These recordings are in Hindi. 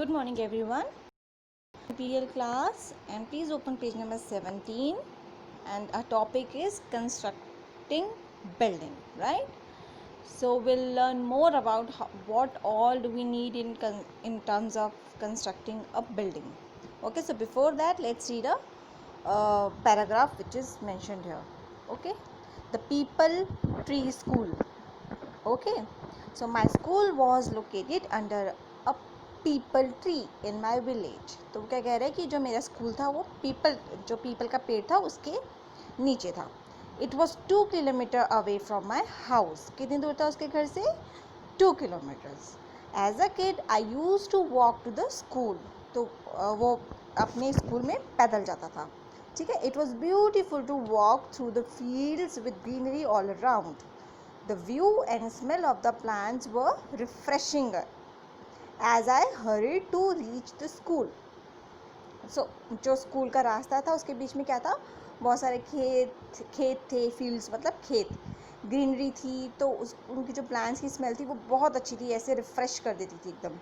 Good morning everyone. PL class, and please open page number 17, and our topic is constructing building, right? So we'll learn more about what all do we need in terms of constructing a building. Okay, so before that let's read a paragraph which is mentioned here. Okay, the People Tree School. Okay, so my school was located under a people tree in my village. तो क्या कह रहे हैं कि जो मेरा स्कूल था वो पीपल का पेड़ था उसके नीचे था. It was 2 kilometre away from my house. कितनी दूर था उसके घर से? 2 kilometres. As a kid I used to walk to the school. तो वो अपने स्कूल में पैदल जाता था. ठीक है. It was beautiful to walk through the fields with greenery all around. The view and smell of the plants were refreshing as I hurried to reach the school. So, जो स्कूल का रास्ता था उसके बीच में क्या था? बहुत सारे खेत थे. फील्ड्स मतलब खेत. ग्रीनरी थी तो उनकी जो प्लांट्स की स्मेल थी वो बहुत अच्छी थी. ऐसे रिफ्रेश कर देती थी एकदम.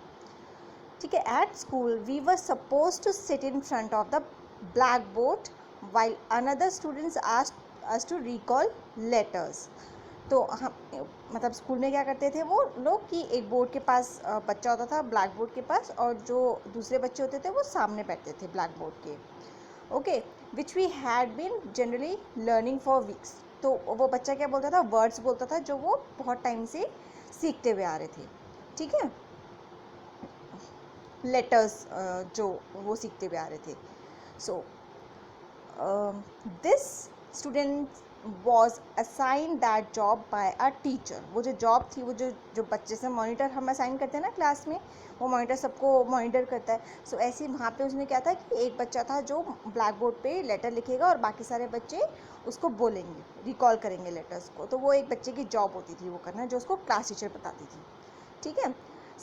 ठीक है. At school we were supposed to sit in front of the blackboard while another students asked us to recall letters. तो हम मतलब स्कूल में क्या करते थे वो लोग कि एक बोर्ड के पास बच्चा होता था ब्लैक बोर्ड के पास, और जो दूसरे बच्चे होते थे वो सामने बैठते थे ब्लैक बोर्ड के. Okay, which we had been generally learning for weeks. तो वो बच्चा क्या बोलता था? वर्ड्स बोलता था जो वो बहुत टाइम से सीखते हुए आ रहे थे. ठीक है. लेटर्स जो वो सीखते हुए आ रहे थे. So this student was assigned that job by a teacher. वो जो जॉब थी, वो जो बच्चे से मॉनिटर हम असाइन करते हैं ना क्लास में, वो मॉनिटर सबको मॉनिटर करता है. सो ऐसे वहाँ पे उसने क्या था कि एक बच्चा था जो ब्लैक बोर्ड पे लेटर लिखेगा और बाकी सारे बच्चे उसको बोलेंगे, रिकॉल करेंगे लेटर्स को. तो वो एक बच्चे की जॉब होती थी वो करना, जो उसको क्लास टीचर बताती थी. ठीक है.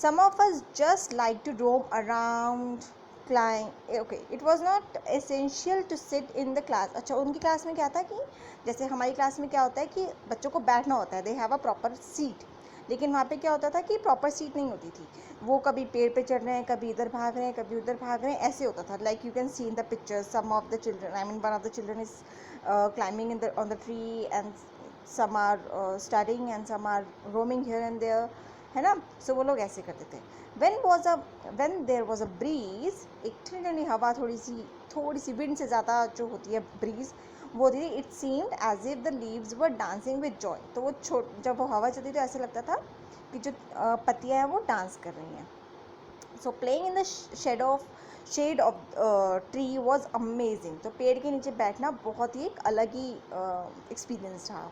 Some of us just like to roam around, climb. Okay, it was not essential to sit in the class. अच्छा, उनकी क्लास में क्या था कि जैसे हमारी क्लास में क्या होता है कि बच्चों को बैठना होता है, they have a proper seat. लेकिन वहाँ पे क्या होता था कि प्रॉपर सीट नहीं होती थी. वो कभी पेड़ पे चढ़ रहे हैं, कभी इधर भाग रहे हैं, कभी उधर भाग रहे हैं, ऐसे होता था. Like you can see in the picture some of the children, I mean one of the children is climbing in the on the tree, and some are studying and some are roaming here and there, है ना. सो वो लोग ऐसे करते थे. when there was a breeze, एक ठंडी हवा, थोड़ी सी विंड से ज़्यादा जो होती है ब्रीज, वो होती थी. It seemed as if the leaves were dancing with joy. तो वो जब वो हवा चलती तो ऐसे लगता था कि जो पत्तियाँ हैं वो डांस कर रही हैं. So playing in the shade of tree was amazing. तो पेड़ के नीचे बैठना बहुत ही एक अलग ही एक्सपीरियंस था.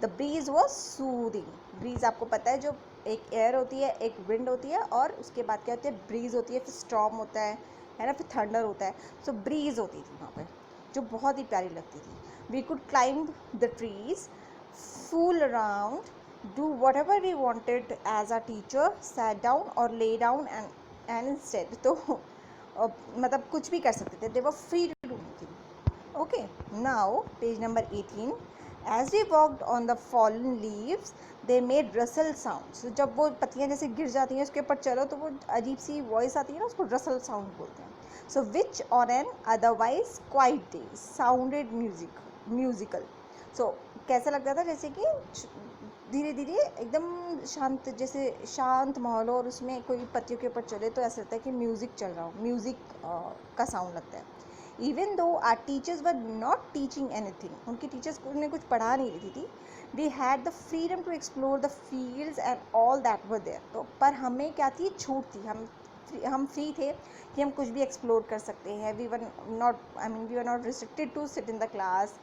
The breeze was soothing. Breeze आपको पता है, जो एक एयर होती है, एक विंड होती है, और उसके बाद क्या होती है? ब्रीज होती है, फिर स्टॉर्म होता है ना, फिर थंडर होता है. सो ब्रीज होती थी वहाँ पर, जो बहुत ही प्यारी लगती थी. We could climb the trees, fool around, do whatever we wanted as our teacher sat down or lay down and instead. तो मतलब कुछ भी कर सकते थे. they were free to do anything. Okay, now page number 18. as we walked on the fallen leaves they made rustle sounds. so जब वो पत्तियाँ जैसे गिर जाती हैं उसके ऊपर चलो तो वो अजीब सी वॉइस आती है ना, उसको रसल साउंड बोलते हैं. so which on an otherwise quiet day sounded musical. so कैसा लगता था? जैसे कि धीरे धीरे एकदम शांत माहौल हो और उसमें कोई पत्तियों के ऊपर चले तो ऐसा लगता है कि म्यूज़िक चल रहा हो, म्यूज़िक का साउंड लगता है. Even though are teachers were not teaching anything. उनकी टीचर्स उन्हें कुछ पढ़ा नहीं रही थी. They had the freedom to explore the fields and all that were there. तो पर हमें क्या थी? छूट थी. हम फ्री थे कि हम कुछ भी एक्सप्लोर कर सकते हैं. We were not restricted to sit in the class.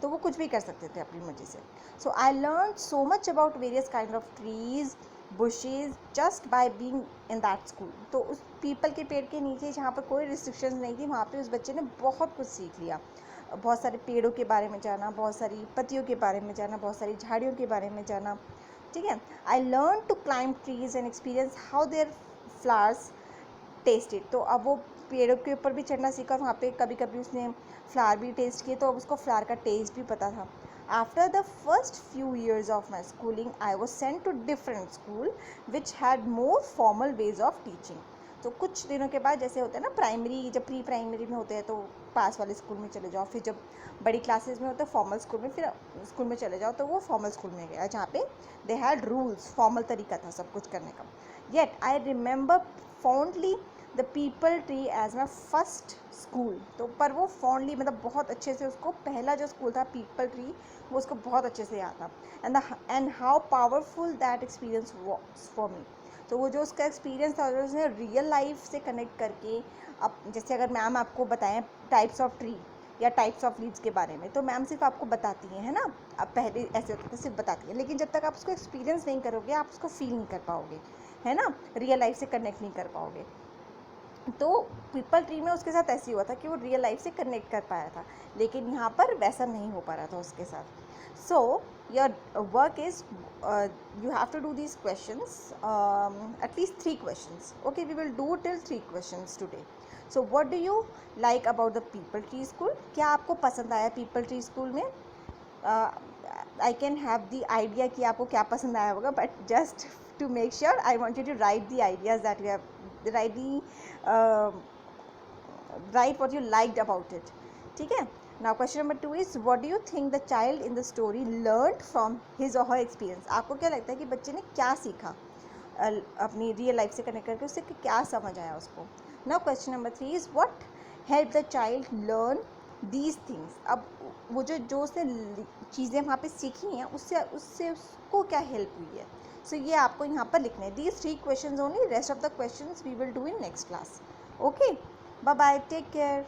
तो वो कुछ भी कर सकते थे अपनी मर्जी से. So I learn so much about various kind of trees, bushes, just by being in that school. तो उस पीपल के पेड़ के नीचे जहाँ पर कोई रिस्ट्रिक्शंस नहीं थी, वहाँ पे उस बच्चे ने बहुत कुछ सीख लिया. बहुत सारे पेड़ों के बारे में जाना, बहुत सारी पत्तियों के बारे में जाना, बहुत सारी झाड़ियों के बारे में जाना. ठीक है. I learn to climb trees and experience how their flowers tasted. तो अब वो पेड़ों के ऊपर भी चढ़ना सीखा. वहाँ पे कभी कभी उसने फ्लावर भी टेस्ट किए, तो अब उसको फ्लावर का टेस्ट भी पता था. After the first few years of my schooling I was sent to different school which had more formal ways of teaching. तो कुछ दिनों के बाद जैसे होता है ना प्राइमरी, जब प्री प्राइमरी में होते हैं तो पास वाले स्कूल में चले जाओ, फिर जब बड़ी क्लासेस में होते हैं फॉर्मल स्कूल में, फिर स्कूल में चले जाओ, तो वो फॉर्मल स्कूल में गया जहाँ पे दे हैड रूल्स, फॉर्मल तरीका था सब कुछ करने का. Yet I remember fondly the peepal tree as my first school. तो पर वो फॉन्डली मतलब बहुत अच्छे से उसको, पहला जो स्कूल था पीपल ट्री, वो उसको बहुत अच्छे से याद था. And how powerful that experience was for me. तो वो जो उसका एक्सपीरियंस था, उसने रियल लाइफ से कनेक्ट करके, अब जैसे अगर मैम आपको बताएं टाइप्स ऑफ ट्री या टाइप्स ऑफ लीव्स के बारे में, तो मैम सिर्फ आपको बताती हैं, है ना. अब पहले ऐसे होता था सिर्फ बताती है, लेकिन जब तक आप उसको एक्सपीरियंस नहीं करोगे आप उसको फील नहीं कर पाओगे, है ना, रियल लाइफ से कनेक्ट नहीं कर पाओगे. तो पीपल ट्री में उसके साथ ऐसे हुआ था कि वो रियल लाइफ से कनेक्ट कर पाया था, लेकिन यहाँ पर वैसा नहीं हो पा रहा था उसके साथ. So your work is you have to do these questions, at least 3 questions. Okay, we will do till 3 questions today. So what do you like about the people tree school? क्या आपको पसंद आया people tree school में? I can have the idea कि आपको क्या पसंद आया होगा, but just to make sure I want you to write the ideas that you have, write what you liked about it. ठीक है. Now question number 2 is what do you think the child in the story learned from his or her experience? आपको क्या लगता है कि बच्चे ने क्या सीखा अपनी रियल लाइफ से कनेक्ट करके, उससे क्या समझ आया उसको. Now question number 3 is what helped the child learn these things? अब वो जो उसने चीज़ें वहाँ पे सीखी हैं, उससे उसको क्या हेल्प हुई है. सो ये आपको यहाँ पर लिखना है. These 3 questions only, rest of the questions we will do in next class. Okay, bye bye, take care.